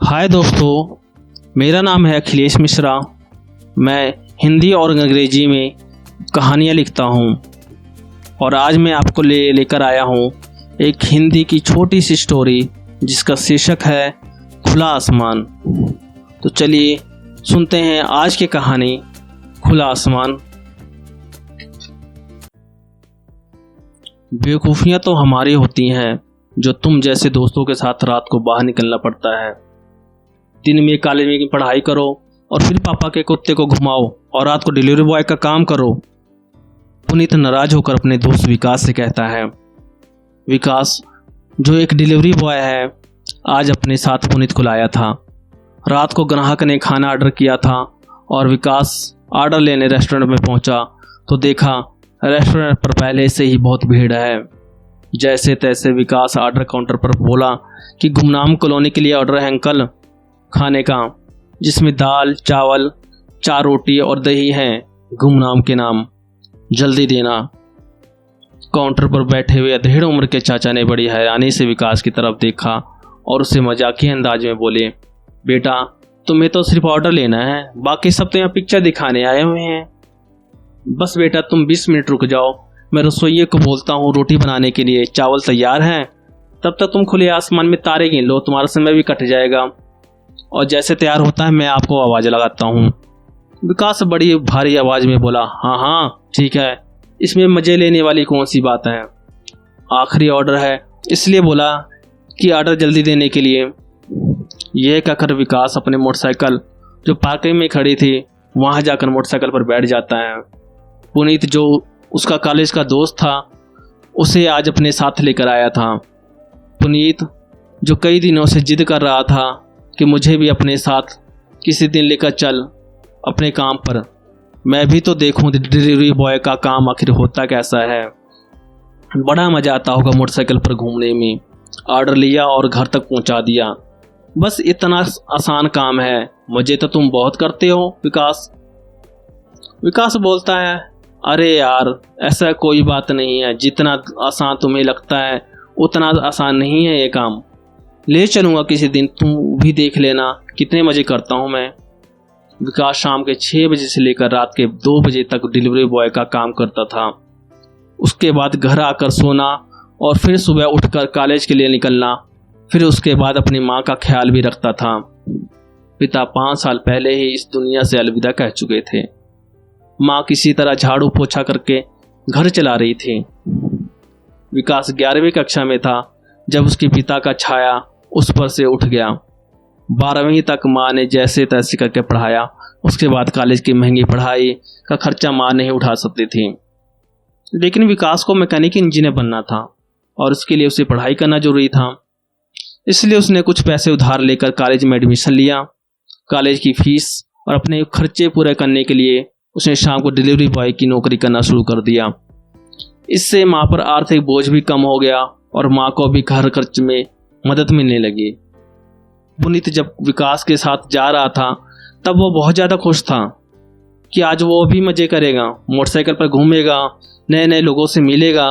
हाय दोस्तों, मेरा नाम है अखिलेश मिश्रा। मैं हिंदी और अंग्रेजी में कहानियाँ लिखता हूँ और आज मैं आपको लेकर आया हूँ एक हिंदी की छोटी सी स्टोरी जिसका शीर्षक है खुला आसमान। तो चलिए सुनते हैं आज की कहानी खुला आसमान। बेवकूफ़ियाँ तो हमारी होती हैं जो तुम जैसे दोस्तों के साथ रात को बाहर निकलना पड़ता है। दिन में कॉलेज में पढ़ाई करो और फिर पापा के कुत्ते को घुमाओ और रात को डिलीवरी बॉय का काम करो। पुनीत नाराज होकर अपने दोस्त विकास से कहता है। विकास जो एक डिलीवरी बॉय है आज अपने साथ पुनीत को लाया था। रात को ग्राहक ने खाना ऑर्डर किया था और विकास ऑर्डर लेने रेस्टोरेंट में पहुंचा तो देखा रेस्टोरेंट पर पहले से ही बहुत भीड़ है। जैसे तैसे विकास ऑर्डर काउंटर पर बोला कि गुमनाम कॉलोनी के लिए ऑर्डर है अंकल खाने का, जिसमें दाल चावल 4 रोटी और दही है गुमनाम के नाम, जल्दी देना। काउंटर पर बैठे हुए अधेड़ उम्र के चाचा ने बड़ी हैरानी से विकास की तरफ देखा और उसे मजाकिया अंदाज में बोले, बेटा तुम्हें तो सिर्फ ऑर्डर लेना है, बाकी सब तो यहाँ पिक्चर दिखाने आए हुए हैं। बस बेटा तुम 20 मिनट रुक जाओ, मैं रसोइये को बोलता हूँ रोटी बनाने के लिए, चावल तैयार हैं, तब तक तुम खुले आसमान में तारे गिन लो, तुम्हारा समय भी कट जाएगा और जैसे तैयार होता है मैं आपको आवाज़ लगाता हूँ। विकास बड़ी भारी आवाज़ में बोला, हाँ हाँ ठीक है, इसमें मज़े लेने वाली कौन सी बात है, आखिरी ऑर्डर है इसलिए बोला कि ऑर्डर जल्दी देने के लिए। यह कहकर विकास अपने मोटरसाइकिल जो पार्किंग में खड़ी थी वहाँ जाकर मोटरसाइकिल पर बैठ जाता है। पुनीत जो उसका कॉलेज का दोस्त था उसे आज अपने साथ लेकर आया था। पुनीत जो कई दिनों से जिद कर रहा था कि मुझे भी अपने साथ किसी दिन लेकर चल अपने काम पर, मैं भी तो देखूं डिलीवरी बॉय का काम आखिर होता कैसा है। बड़ा मज़ा आता होगा मोटरसाइकिल पर घूमने में। ऑर्डर लिया और घर तक पहुंचा दिया, बस इतना आसान काम है। मुझे तो तुम बहुत करते हो विकास। विकास बोलता है, अरे यार ऐसा कोई बात नहीं है, जितना आसान तुम्हें लगता है उतना आसान नहीं है ये काम। ले चलूँगा किसी दिन, तुम भी देख लेना कितने मज़े करता हूँ मैं। विकास शाम के 6 बजे से लेकर रात के 2 बजे तक डिलीवरी बॉय का काम करता था। उसके बाद घर आकर सोना और फिर सुबह उठकर कॉलेज के लिए निकलना, फिर उसके बाद अपनी माँ का ख्याल भी रखता था। पिता 5 साल पहले ही इस दुनिया से अलविदा कह चुके थे। माँ किसी तरह झाड़ू पोछा करके घर चला रही थी। विकास 11वीं कक्षा में था जब उसके पिता का छाया उस पर से उठ गया। 12वीं तक माँ ने जैसे तैसे करके पढ़ाया। उसके बाद कॉलेज की महंगी पढ़ाई का खर्चा माँ नहीं उठा सकती थी, लेकिन विकास को मैकेनिक इंजीनियर बनना था और उसके लिए उसे पढ़ाई करना जरूरी था। इसलिए उसने कुछ पैसे उधार लेकर कॉलेज में एडमिशन लिया। कॉलेज की फीस और अपने खर्चे पूरे करने के लिए उसने शाम को डिलीवरी बॉय की नौकरी करना शुरू कर दिया। इससे माँ पर आर्थिक बोझ भी कम हो गया और माँ को भी घर खर्च में मदद मिलने लगी। पुनीत जब विकास के साथ जा रहा था तब वो बहुत ज़्यादा खुश था कि आज वो भी मज़े करेगा, मोटरसाइकिल पर घूमेगा, नए नए लोगों से मिलेगा।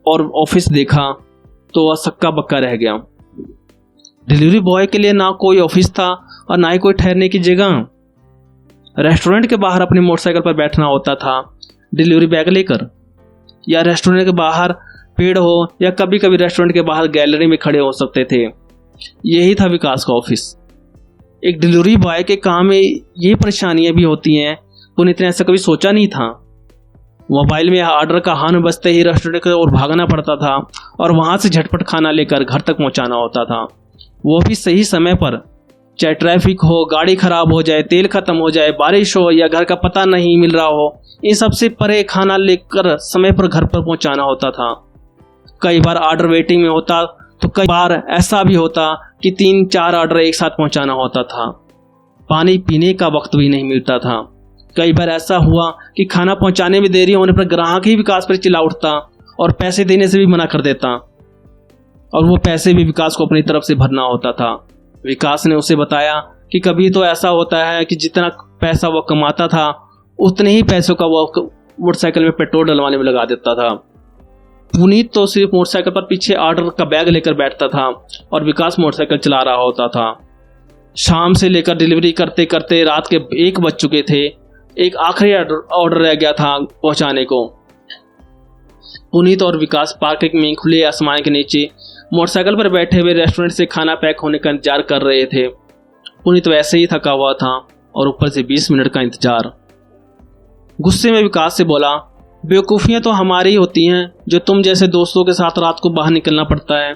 और ऑफिस देखा तो वह सक्का बक्का रह गया। डिलीवरी बॉय के लिए ना कोई ऑफिस था और ना ही कोई ठहरने की जगह। रेस्टोरेंट के बाहर अपनी मोटरसाइकिल पर बैठना होता था डिलीवरी बैग लेकर, या रेस्टोरेंट के बाहर पेड़ हो, या कभी कभी रेस्टोरेंट के बाहर गैलरी में खड़े हो सकते थे। यही था विकास का ऑफिस। एक डिलीवरी बॉय के काम में ये परेशानियां भी होती हैं, पुनीत ने ऐसा कभी सोचा नहीं था। मोबाइल में ऑर्डर का हॉर्न बजते ही रेस्टोरेंट की ओर भागना पड़ता था और वहां से झटपट खाना लेकर घर तक पहुंचाना होता था, वो भी सही समय पर। चाहे ट्रैफिक हो, गाड़ी खराब हो जाए, तेल खत्म हो जाए, बारिश हो या घर का पता नहीं मिल रहा हो, इन सबसे परे खाना लेकर समय पर घर पर पहुंचाना होता था। कई बार ऑर्डर वेटिंग में होता तो कई बार ऐसा भी होता कि 3-4 ऑर्डर एक साथ पहुंचाना होता था। पानी पीने का वक्त भी नहीं मिलता था। कई बार ऐसा हुआ कि खाना पहुंचाने में देरी होने पर ग्राहक ही विकास पर चिल्ला उठता और पैसे देने से भी मना कर देता, और वो पैसे भी विकास को अपनी तरफ से भरना होता था। विकास ने उसे बताया कि कभी तो ऐसा होता है कि जितना पैसा वो कमाता था उतने ही पैसों का वो मोटरसाइकिल में पेट्रोल डलवाने में लगा देता था। पुनीत तो सिर्फ मोटरसाइकिल पर पीछे ऑर्डर का बैग लेकर बैठता था और विकास मोटरसाइकिल चला रहा होता था। शाम से लेकर डिलीवरी करते करते रात के 1 बज चुके थे। एक आखिरी ऑर्डर रह गया था पहुंचाने को। पुनीत और विकास पार्किंग में खुले आसमान के नीचे मोटरसाइकिल पर बैठे हुए रेस्टोरेंट से खाना पैक होने का इंतजार कर रहे थे। पुनीत वैसे ही थका हुआ था और ऊपर से 20 मिनट का इंतजार। गुस्से में विकास से बोला, बेवकूफ़ियाँ तो हमारी होती हैं जो तुम जैसे दोस्तों के साथ रात को बाहर निकलना पड़ता है।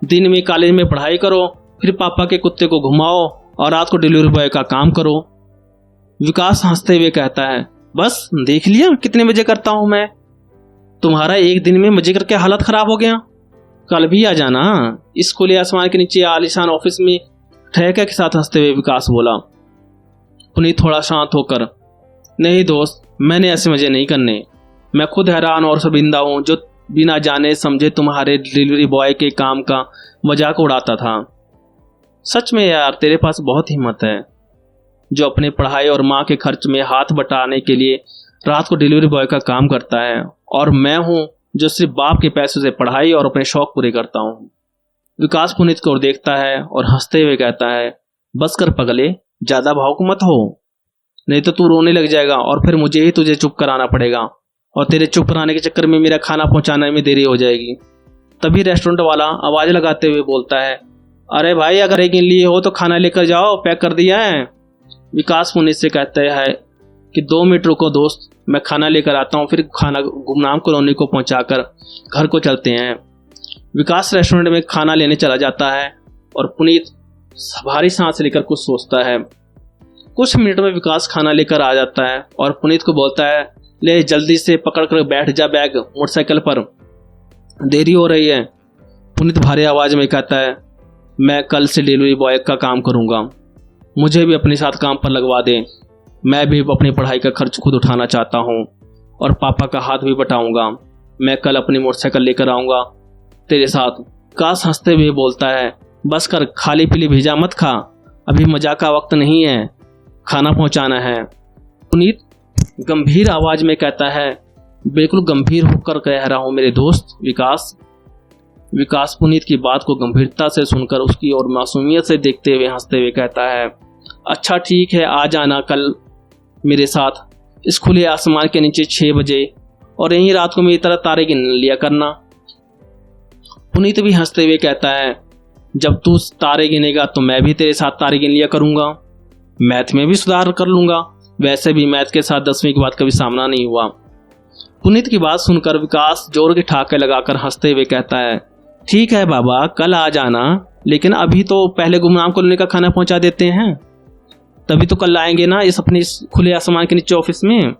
दिन में कॉलेज में पढ़ाई करो, फिर पापा के कुत्ते को घुमाओ और रात को डिलीवरी बॉय का काम करो। विकास हंसते हुए कहता है, बस देख लिया कितने मजे करता हूं मैं। तुम्हारा एक दिन में मजे करके हालत खराब हो गया। कल भी आ जाना। इस खुले आसमान के नीचे आलीशान ऑफिस में ठहका के साथ हंसते हुए विकास बोला। पुनीत थोड़ा शांत होकर, नहीं दोस्त, मैंने ऐसे मजे नहीं करने। मैं खुद हैरान और शर्मिंदा हूं जो बिना जाने समझे तुम्हारे डिलीवरी बॉय के काम का मजाक उड़ाता था। सच में यार, तेरे पास बहुत हिम्मत है जो अपने पढ़ाई और माँ के खर्च में हाथ बटाने के लिए रात को डिलीवरी बॉय का काम करता है, और मैं हूँ जो सिर्फ बाप के पैसों से पढ़ाई और अपने शौक पूरे करता हूँ। विकास पुनीत को देखता है और हंसते हुए कहता है, बस कर पगले, ज्यादा भावुक मत हो, नहीं तो तू रोने लग जाएगा और फिर मुझे ही तुझे चुप कराना पड़ेगा, और तेरे चुप कराने के चक्कर में मेरा खाना पहुंचाने में देरी हो जाएगी। तभी रेस्टोरेंट वाला आवाज लगाते हुए बोलता है, अरे भाई, अगर एक लिए हो तो खाना लेकर जाओ, पैक कर दिया है। विकास पुनीत से कहते हैं कि 2 मिनट रुको दोस्त, मैं खाना लेकर आता हूँ, फिर खाना गुमनाम कॉलोनी को पहुंचाकर घर को चलते हैं। विकास रेस्टोरेंट में खाना लेने चला जाता है और पुनीत भारी सांस लेकर कुछ सोचता है। कुछ मिनट में विकास खाना लेकर आ जाता है और पुनीत को बोलता है, ले जल्दी से पकड़ कर बैठ जा बैग मोटरसाइकिल पर, देरी हो रही है। पुनीत भारी आवाज में कहता है, मैं कल से डिलीवरी बॉय का काम करूंगा, मुझे भी अपने साथ काम पर लगवा दें। मैं भी अपनी पढ़ाई का खर्च खुद उठाना चाहता हूँ और पापा का हाथ भी बटाऊंगा। मैं कल अपनी मोटरसाइकिल लेकर आऊंगा तेरे साथ। विकास हंसते हुए बोलता है, बस कर, खाली पीली भेजा मत खा, अभी मजाक का वक्त नहीं है, खाना पहुंचाना है। पुनीत गंभीर आवाज में कहता है, बिल्कुल गंभीर होकर कह रहा हूं मेरे दोस्त विकास। विकास पुनीत की बात को गंभीरता से सुनकर उसकी ओर मासूमियत से देखते हुए हंसते हुए कहता है, अच्छा ठीक है, आ जाना कल मेरे साथ इस खुले आसमान के नीचे 6 बजे, और यहीं रात को मेरी तरह तारे गिन लिया करना। पुनीत भी हंसते हुए कहता है, जब तू तारे गिनेगा तो मैं भी तेरे साथ तारे गिन लिया करूंगा, मैथ में भी सुधार कर लूंगा। वैसे भी मैथ के साथ 10वीं के बाद कभी सामना नहीं हुआ। पुनीत की बात सुनकर विकास जोर के ठाके लगाकर हंसते हुए कहता है, ठीक है बाबा, कल आ जाना, लेकिन अभी तो पहले गुमनाम कॉलोनी का खाना पहुंचा देते हैं, तभी तो कल आएंगे ना इस अपने खुले आसमान के नीचे ऑफिस में।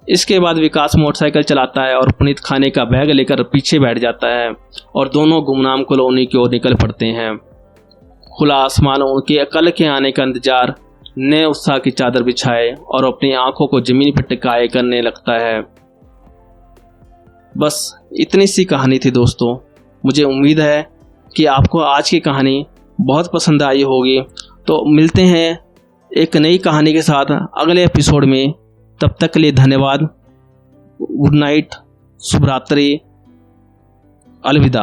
इसके बाद विकास मोटरसाइकिल चलाता है और पुनीत खाने का बैग लेकर पीछे बैठ जाता है और दोनों गुमनाम कॉलोनी की ओर निकल पड़ते हैं। खुला आसमान उनके कल के आने का इंतजार नए उत्साह की चादर बिछाए और अपनी आंखों को जमीन पर टिकाए करने लगता है। बस इतनी सी कहानी थी दोस्तों। मुझे उम्मीद है कि आपको आज की कहानी बहुत पसंद आई होगी। तो मिलते हैं एक नई कहानी के साथ अगले एपिसोड में। तब तक के लिए धन्यवाद। गुड नाइट, शुभ रात्रि, अलविदा।